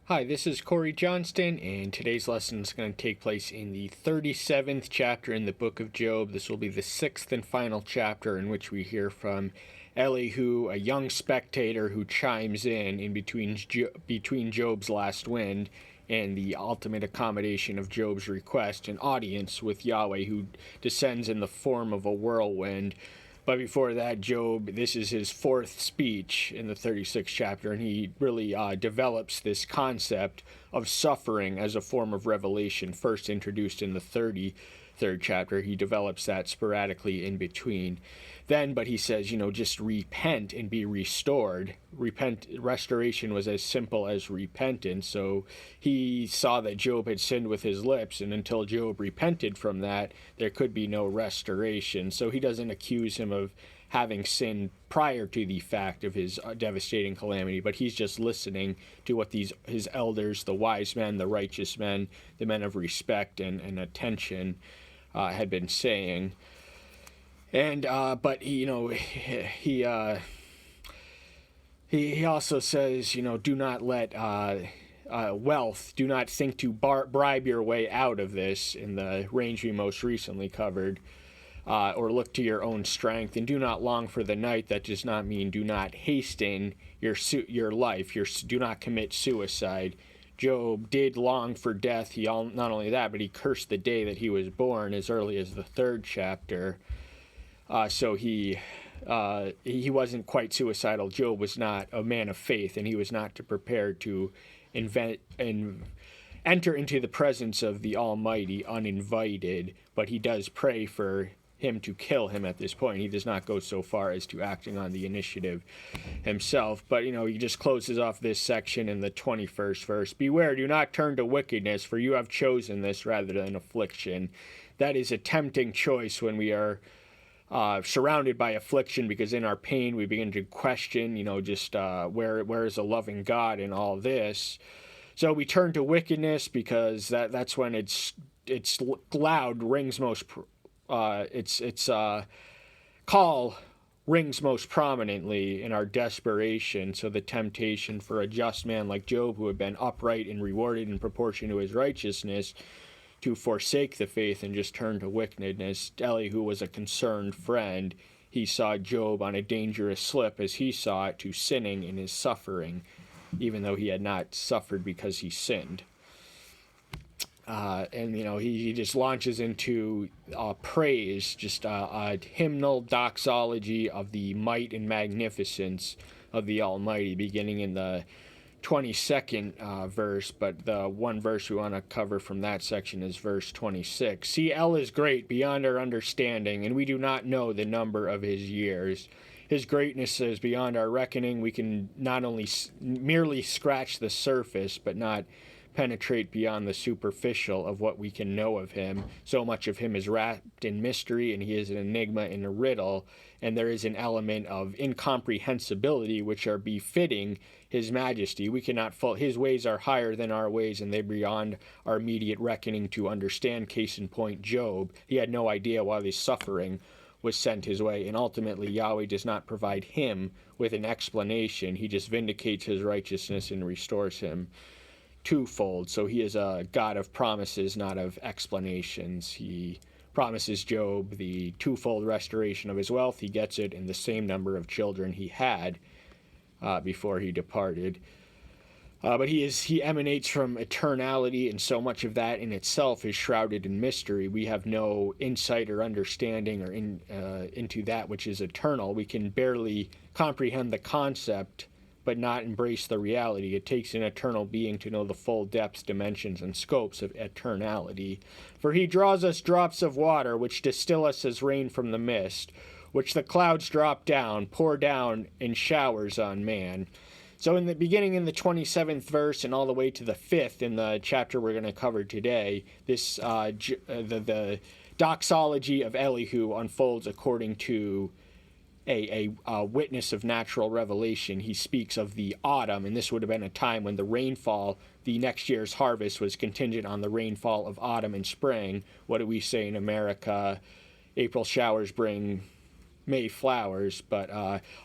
Hi, this is Corey Johnston, and today's lesson is going to take place in the 37th chapter in the book of Job. This will be the sixth and final chapter in which we hear from Elihu, a young spectator who chimes in between Job's last wind and the ultimate accommodation of Job's request, an audience with Yahweh who descends in the form of a whirlwind. But before that, Job, this is his fourth speech in the 36th chapter, and he really develops this concept of suffering as a form of revelation, first introduced in the 33rd chapter. He develops that sporadically in between. But he says, just repent and be restored. Restoration was as simple as repentance. So he saw that Job had sinned with his lips, and until Job repented from that, there could be no restoration. So he doesn't accuse him of having sinned prior to the fact of his devastating calamity, but he's just listening to what his elders, the wise men, the righteous men, the men of respect and attention had been saying. And but he also says, do not let wealth, do not think to bribe your way out of this in the range we most recently covered, or look to your own strength, and do not long for the night. That does not mean do not hasten your life. Do not commit suicide. Job did long for death. Not only that, but he cursed the day that he was born as early as the 3rd chapter. So he wasn't quite suicidal. Job was not a man of faith, and he was not prepared to enter into the presence of the Almighty uninvited, but he does pray for him to kill him at this point. He does not go so far as to acting on the initiative himself. But, he just closes off this section in the 21st verse. Beware, do not turn to wickedness, for you have chosen this rather than affliction. That is a tempting choice when we are surrounded by affliction, because in our pain we begin to question, where is a loving God in all this? So we turn to wickedness because that's when its loud rings most, its call rings most prominently in our desperation. So the temptation for a just man like Job, who had been upright and rewarded in proportion to his righteousness, to forsake the faith and just turn to wickedness. Elihu was a concerned friend. He saw Job on a dangerous slip, as he saw it, to sinning in his suffering, even though he had not suffered because he sinned. He just launches into praise, just a hymnal doxology of the might and magnificence of the Almighty, beginning in the 22nd verse, but the one verse we want to cover from that section is verse 26. See, El is great beyond our understanding, and we do not know the number of his years. His greatness is beyond our reckoning. We can not only merely scratch the surface, but not penetrate beyond the superficial of what we can know of him. So much of him is wrapped in mystery, and he is an enigma and a riddle, and there is an element of incomprehensibility which are befitting his majesty. We cannot his ways are higher than our ways, and they're beyond our immediate reckoning to understand. Case in point, Job. He had no idea why his suffering was sent his way, and ultimately Yahweh does not provide him with an explanation. He just vindicates his righteousness and restores him twofold. So he is a God of promises, not of explanations. He promises Job the twofold restoration of his wealth. He gets it in the same number of children he had before he departed. But he emanates from eternality, and so much of that in itself is shrouded in mystery. We have no insight or understanding or into that which is eternal. We can barely comprehend the concept, but not embrace the reality. It takes an eternal being to know the full depths, dimensions, and scopes of eternality. For he draws us drops of water, which distill us as rain from the mist, which the clouds pour down in showers on man. So in the beginning, in the 27th verse and all the way to the 5th in the chapter we're going to cover today, this the doxology of Elihu unfolds according to a witness of natural revelation. He speaks of the autumn, and this would have been a time when the rainfall, the next year's harvest, was contingent on the rainfall of autumn and spring. What do we say in America? April showers bring May flowers, but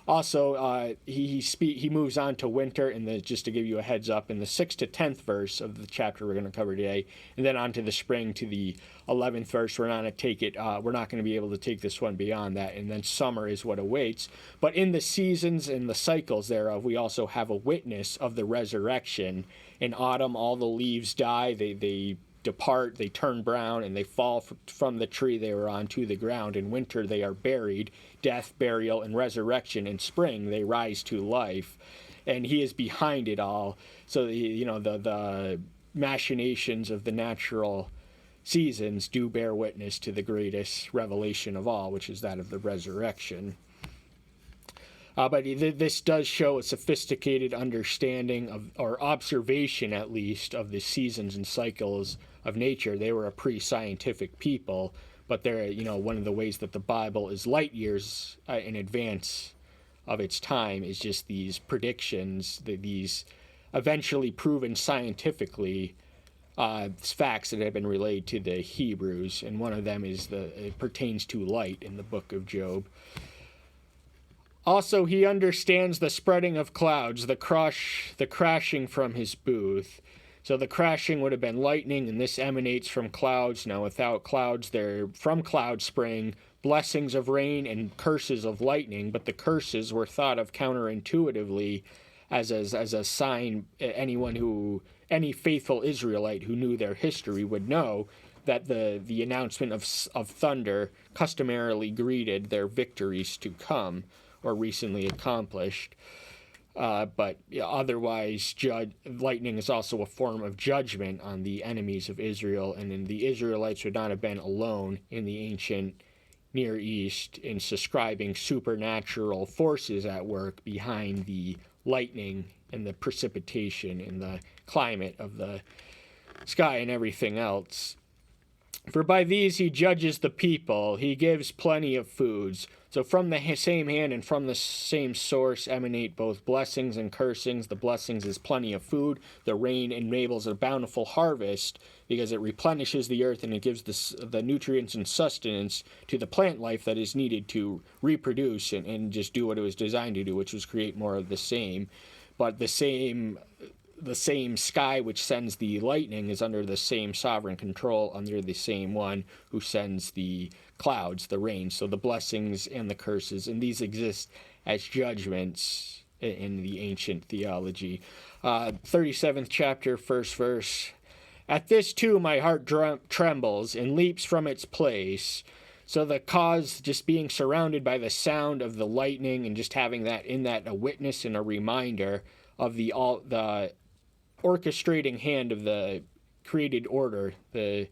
also he moves on to winter, and just to give you a heads up, in the 6th to 10th verse of the chapter we're going to cover today, and then on to the spring to the 11th verse. We're not going to be able to take this one beyond that, and then summer is what awaits. But in the seasons and the cycles thereof, we also have a witness of the resurrection. In autumn, all the leaves die; they depart, they turn brown, and they fall from the tree they were on to the ground. In winter they are buried, death, burial, and resurrection. In spring they rise to life, and he is behind it all. So the machinations of the natural seasons do bear witness to the greatest revelation of all, which is that of the resurrection. But this does show a sophisticated understanding of, or observation at least, of the seasons and cycles of nature. They were a pre-scientific people, but they're, one of the ways that the Bible is light years in advance of its time is just these predictions, these eventually proven scientifically facts that have been relayed to the Hebrews, and one of them is it pertains to light in the book of Job. Also, he understands the spreading of clouds, the crashing from his booth. So the crashing would have been lightning, and this emanates from clouds. Now, without clouds, from clouds spring blessings of rain and curses of lightning, but the curses were thought of counterintuitively as a sign. Any faithful Israelite who knew their history would know that the announcement of thunder customarily greeted their victories to come, or recently accomplished. But otherwise, lightning is also a form of judgment on the enemies of Israel, and then the Israelites would not have been alone in the ancient Near East in subscribing supernatural forces at work behind the lightning and the precipitation and the climate of the sky and everything else. For by these he judges the people, he gives plenty of foods. So from the same hand and from the same source emanate both blessings and cursings. The blessings is plenty of food. The rain enables a bountiful harvest because it replenishes the earth and it gives the nutrients and sustenance to the plant life that is needed to reproduce and just do what it was designed to do, which was create more of the same. But the same sky which sends the lightning is under the same sovereign control, under the same one who sends the clouds, the rain. So the blessings and the curses, and these exist as judgments in the ancient theology. 37th chapter, first verse. At this too my heart trembles and leaps from its place. So the cause, just being surrounded by the sound of the lightning and just having that a witness and a reminder of the orchestrating hand of the created order, the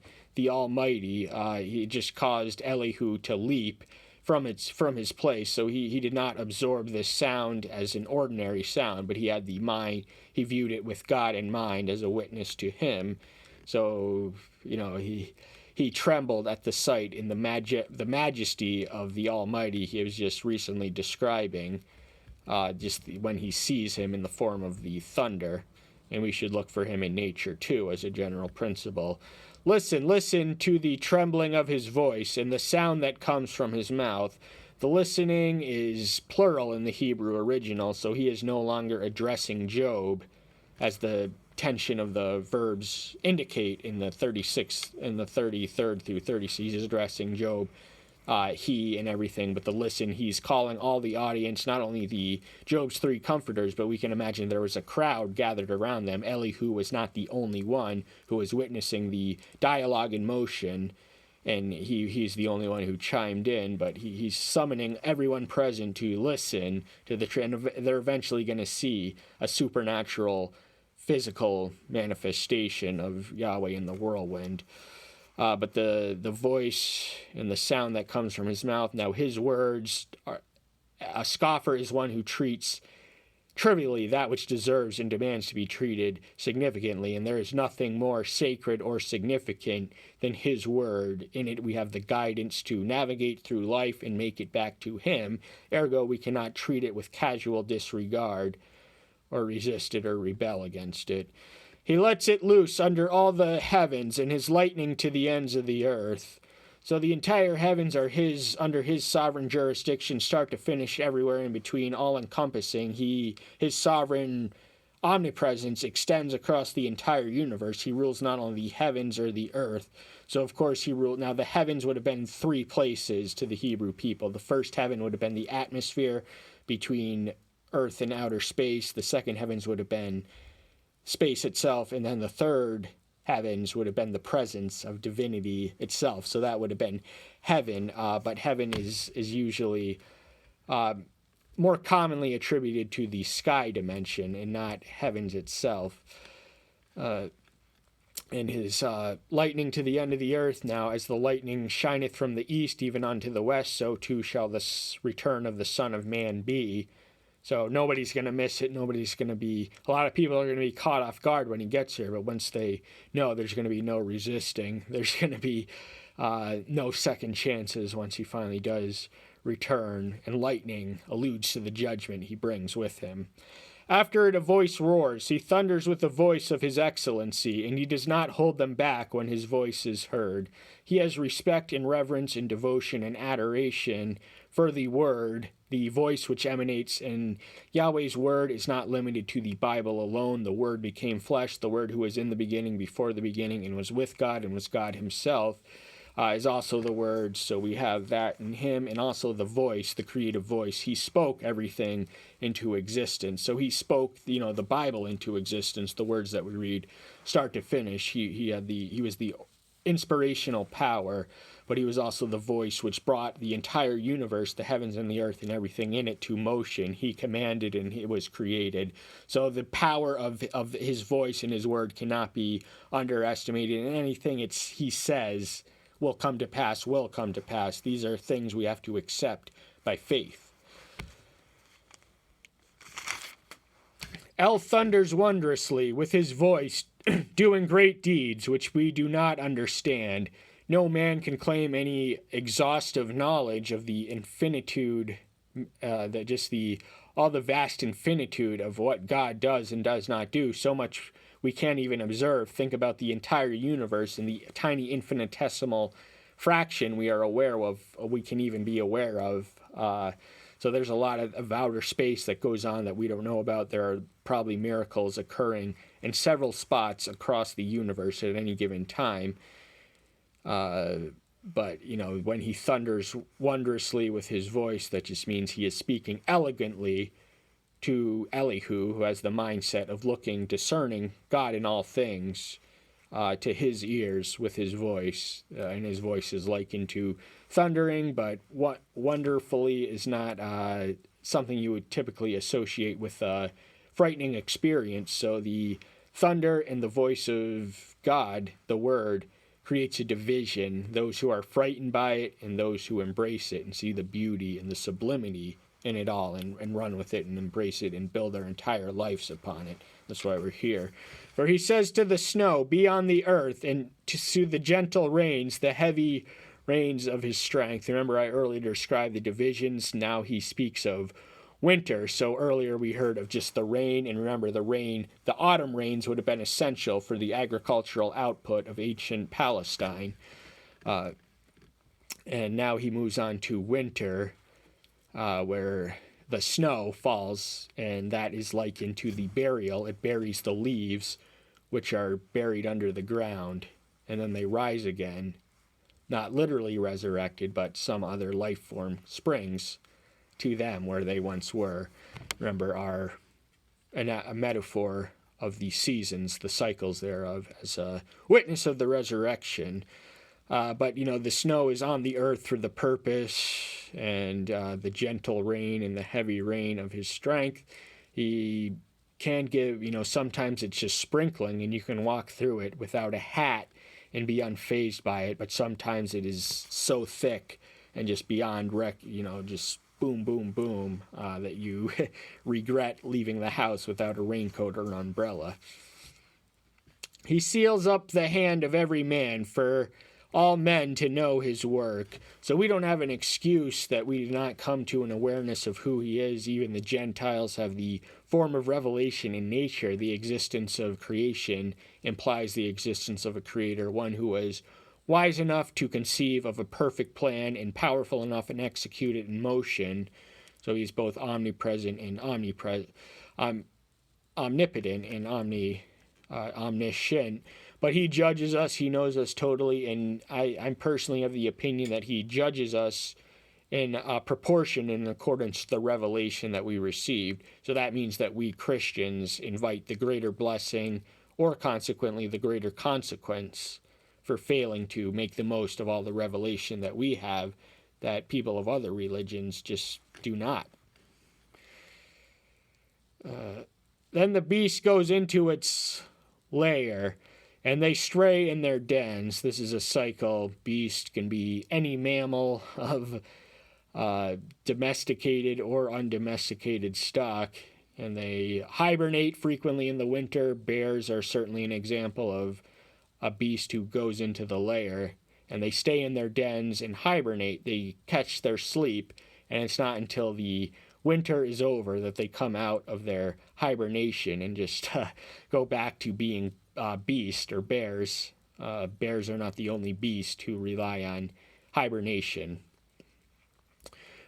Almighty. He just caused Elihu to leap from his place. So he did not absorb this sound as an ordinary sound, but he had the mind. He viewed it with God in mind as a witness to him. So he trembled at the sight in the majesty of the Almighty he was just recently describing, just when he sees him in the form of the thunder. And we should look for him in nature too, as a general principle. Listen to the trembling of his voice and the sound that comes from his mouth. The listening is plural in the Hebrew original, so he is no longer addressing Job, as the tension of the verbs indicate in the 36th and the 33rd through 36th. He's addressing Job, he and everything, but the listen, he's calling all the audience, not only the Job's three comforters, but we can imagine there was a crowd gathered around them. Elihu was not the only one who was witnessing the dialogue in motion, and he's the only one who chimed in, but he's summoning everyone present to listen to the trend. They're eventually going to see a supernatural physical manifestation of Yahweh in the whirlwind. But the voice and the sound that comes from his mouth, now his words are, a scoffer is one who treats trivially that which deserves and demands to be treated significantly, and there is nothing more sacred or significant than his word. In it we have the guidance to navigate through life and make it back to him. Ergo, we cannot treat it with casual disregard or resist it or rebel against it. He lets it loose under all the heavens, and his lightning to the ends of the earth. So the entire heavens are his, under his sovereign jurisdiction, start to finish, everywhere in between, all encompassing. His sovereign omnipresence extends across the entire universe. He rules not only the heavens or the earth. So of course he ruled. Now the heavens would have been three places to the Hebrew people. The first heaven would have been the atmosphere between earth and outer space. The second heavens would have been space itself, and then the third heavens would have been the presence of divinity itself. So that would have been heaven, but heaven is usually more commonly attributed to the sky dimension and not heavens itself. And his lightning to the end of the earth. Now, as the lightning shineth from the east even unto the west, so too shall the return of the Son of Man be. So nobody's going to miss it. Nobody's going to be, a lot of people are going to be caught off guard when he gets here, but once they know, there's going to be no resisting. There's going to be no second chances once he finally does return, and lightning alludes to the judgment he brings with him. After it a voice roars, he thunders with the voice of his excellency, and he does not hold them back when his voice is heard. He has respect and reverence and devotion and adoration for the word, the voice which emanates, and Yahweh's word is not limited to the Bible alone. The word became flesh, the word who was in the beginning, before the beginning, and was with God, and was God himself, is also the word. So we have that in him, and also the voice, the creative voice. He spoke everything into existence. So he spoke, the Bible into existence, the words that we read, start to finish. He was the inspirational power, but he was also the voice which brought the entire universe, the heavens and the earth and everything in it, to motion. He commanded and it was created. So the power of his voice and his word cannot be underestimated, and anything he says will come to pass, will come to pass. These are things we have to accept by faith. El thunders wondrously with his voice, doing great deeds which we do not understand. No man can claim any exhaustive knowledge of the infinitude, all the vast infinitude of what God does and does not do. So much we can't even observe. Think about the entire universe and the tiny infinitesimal fraction we are aware of, we can even be aware of. So there's a lot of outer space that goes on that we don't know about. There are probably miracles occurring in several spots across the universe at any given time. But, when he thunders wondrously with his voice, that just means he is speaking elegantly to Elihu, who has the mindset of looking, discerning God in all things, to his ears with his voice. And his voice is likened to thundering, but what wonderfully is not something you would typically associate with a frightening experience. So the thunder and the voice of God, the word, creates a division, those who are frightened by it and those who embrace it and see the beauty and the sublimity in it all, and run with it and embrace it and build their entire lives upon it. That's why we're here. For he says to the snow, be on the earth, and to the gentle rains, the heavy rains of his strength. Remember, I earlier described the divisions. Now he speaks of winter. So earlier we heard of just the rain, and remember the autumn rains would have been essential for the agricultural output of ancient Palestine. And now he moves on to winter, where the snow falls, and that is likened to the burial. It buries the leaves, which are buried under the ground, and then they rise again, not literally resurrected, but some other life form springs to them where they once were. Remember, a metaphor of the seasons, the cycles thereof, as a witness of the resurrection. But, the snow is on the earth for the purpose, and the gentle rain and the heavy rain of his strength. He can give, sometimes it's just sprinkling, and you can walk through it without a hat and be unfazed by it, but sometimes it is so thick and just beyond just boom, boom, boom, that you regret leaving the house without a raincoat or an umbrella. He seals up the hand of every man for all men to know his work. So we don't have an excuse that we do not come to an awareness of who he is. Even the Gentiles have the form of revelation in nature. The existence of creation implies the existence of a creator, one who was wise enough to conceive of a perfect plan and powerful enough and execute it in motion. So he's both omnipresent and omnipotent and omniscient. But he judges us, he knows us totally, and I'm personally of the opinion that he judges us in proportion in accordance to the revelation that we received. So that means that we Christians invite the greater blessing, or consequently the greater consequence, for failing to make the most of all the revelation that we have, that people of other religions just do not. Then the beast goes into its lair, and they stray in their dens. This is a cycle. Beast can be any mammal of domesticated or undomesticated stock, and they hibernate frequently in the winter. Bears are certainly an example of a beast who goes into the lair, and they stay in their dens and hibernate. They catch their sleep, and it's not until the winter is over that they come out of their hibernation and just go back to being beast or bears. Bears are not the only beast who rely on hibernation.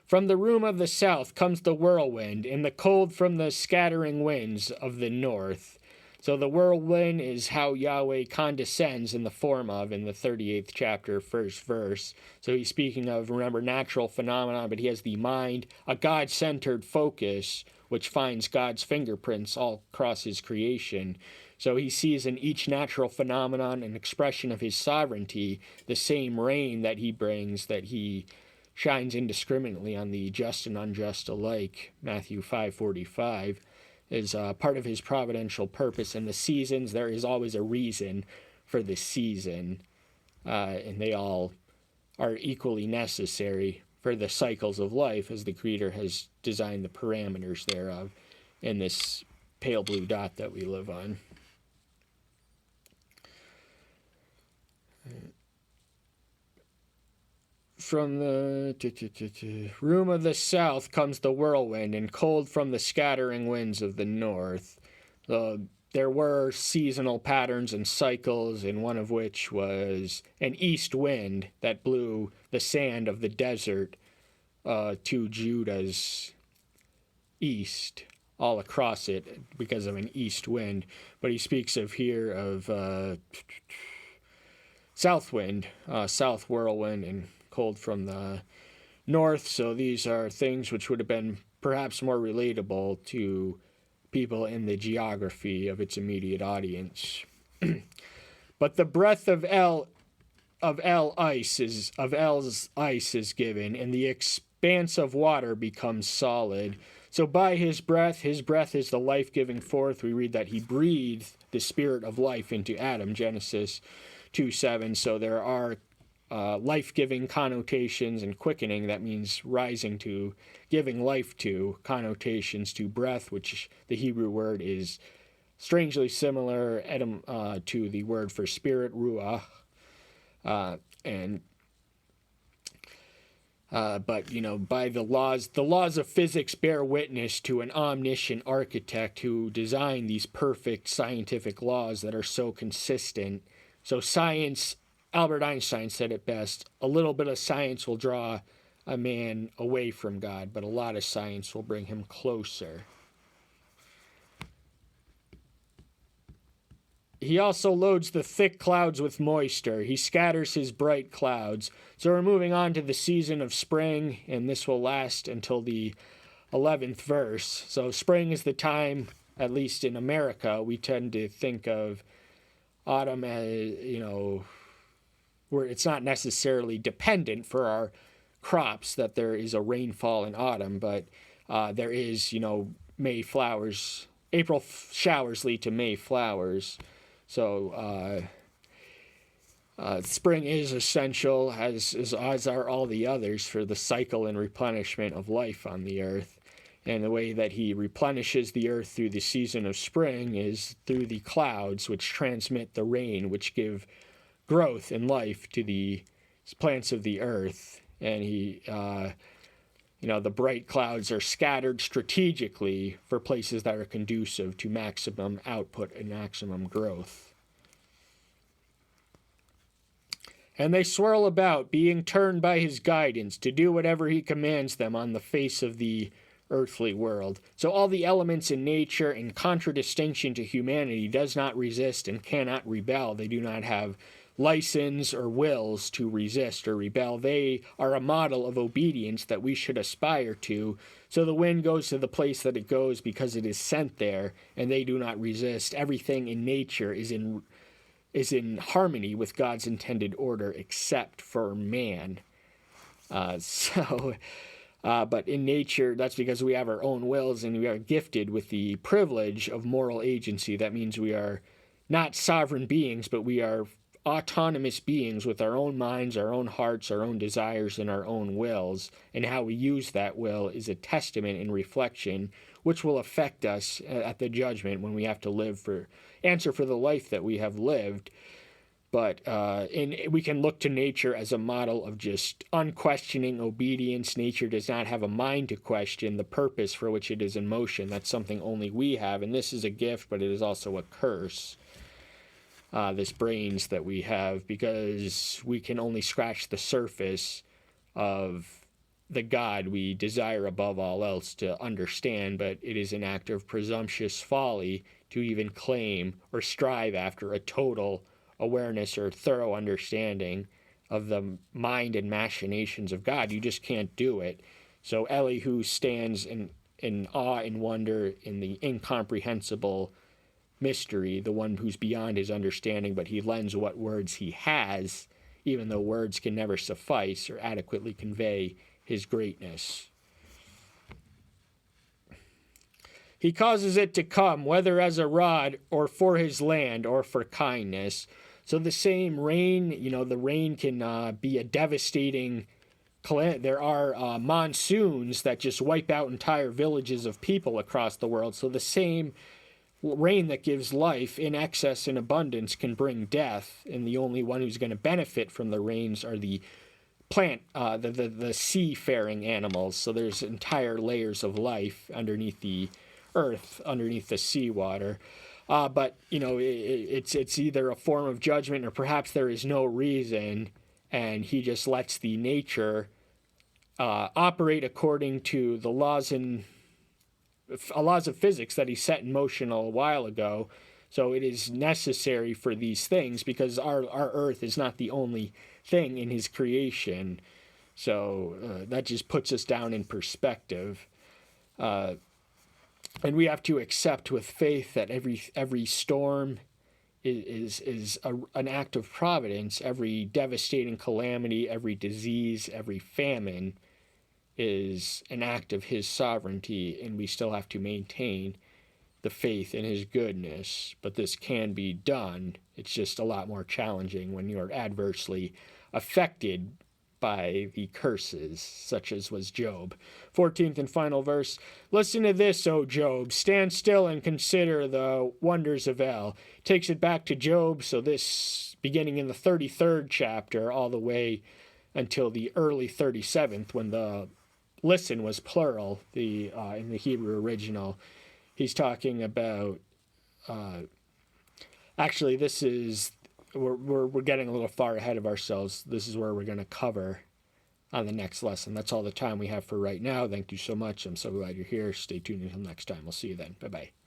From the room of the south comes the whirlwind, and the cold from the scattering winds of the north. So the whirlwind is how Yahweh condescends in the form of, in the 38th chapter, first verse. So he's speaking of, remember, natural phenomena, but he has the mind, a God-centered focus, which finds God's fingerprints all across his creation. So he sees in each natural phenomenon an expression of his sovereignty, the same rain that he brings, that he shines indiscriminately on the just and unjust alike, Matthew 5:45. Is part of his providential purpose. In the seasons, there is always a reason for the season, and they all are equally necessary for the cycles of life, as the Creator has designed the parameters thereof in this pale blue dot that we live on. From the room of the south comes the whirlwind, and cold from the scattering winds of the north. There were seasonal patterns and cycles, and one of which was an east wind that blew the sand of the desert to Judah's east, all across it, because of an east wind. But he speaks of here of south wind, south whirlwind, and cold from the north. So these are things which would have been perhaps more relatable to people in the geography of its immediate audience. But the breath of El's ice is given, and the expanse of water becomes solid. So by his breath is the life-giving forth. We read that he breathed the spirit of life into Adam, Genesis 2:7. So there are life-giving connotations and quickening. That means rising to, giving life to, connotations to breath, which the Hebrew word is strangely similar to the word for spirit, ruach. But by the laws of physics bear witness to an omniscient architect who designed these perfect scientific laws that are so consistent. So science, Albert Einstein said it best, a little bit of science will draw a man away from God, but a lot of science will bring him closer. He also loads the thick clouds with moisture. He scatters his bright clouds. So we're moving on to the season of spring, and this will last until the 11th verse. So spring is the time, at least in America, we tend to think of autumn as, where it's not necessarily dependent for our crops that there is a rainfall in autumn, but there is, May flowers. April showers lead to May flowers. So spring is essential, as are all the others, for the cycle and replenishment of life on the earth. And the way that he replenishes the earth through the season of spring is through the clouds, which transmit the rain, which give growth and life to the plants of the earth. And the bright clouds are scattered strategically for places that are conducive to maximum output and maximum growth. And they swirl about, being turned by his guidance to do whatever he commands them on the face of the earthly world. So all the elements in nature, in contradistinction to humanity, does not resist and cannot rebel. They do not have license or wills to resist or rebel. They are a model of obedience that we should aspire to. So the wind goes to the place that it goes because it is sent there, and they do not resist. Everything in nature is in harmony with God's intended order, except for man. But in nature, that's because we have our own wills and we are gifted with the privilege of moral agency. That means we are not sovereign beings, but we are autonomous beings with our own minds, our own hearts, our own desires, and our own wills. And how we use that will is a testament and reflection, which will affect us at the judgment when we have to answer for the life that we have lived. But we can look to nature as a model of just unquestioning obedience. Nature does not have a mind to question the purpose for which it is in motion. That's something only we have, and this is a gift, but it is also a curse. This brains that we have, because we can only scratch the surface of the God we desire above all else to understand, but it is an act of presumptuous folly to even claim or strive after a total awareness or thorough understanding of the mind and machinations of God. You just can't do it. So Elihu stands in awe and wonder in the incomprehensible mystery, the one who's beyond his understanding, but he lends what words he has, even though words can never suffice or adequately convey his greatness. He causes it to come, whether as a rod or for his land or for kindness. So the same rain, the rain can be a devastating calamity. There are monsoons that just wipe out entire villages of people across the world. So the same rain that gives life in excess and abundance can bring death, and the only one who's going to benefit from the rains are the the seafaring animals. So there's entire layers of life underneath the earth, underneath the seawater. But it's either a form of judgment, or perhaps there is no reason, and he just lets the nature operate according to the laws of physics that he set in motion a while ago. So it is necessary for these things, because our earth is not the only thing in his creation. So that just puts us down in perspective. And we have to accept with faith that every storm is an act of providence. Every devastating calamity, every disease, every famine is an act of his sovereignty, and we still have to maintain the faith in his goodness. But this can be done. It's just a lot more challenging when you're adversely affected by the curses, such as was Job. 14th and final verse. Listen to this, O Job. Stand still and consider the wonders of El. Takes it back to Job, so this beginning in the 33rd chapter all the way until the early 37th, when the listen was plural, in the Hebrew original. He's talking about, actually this is, we're getting a little far ahead of ourselves. This is where we're going to cover on the next lesson. That's all the time we have for right now. Thank you so much. I'm so glad you're here. Stay tuned until next time. We'll see you then. Bye-bye.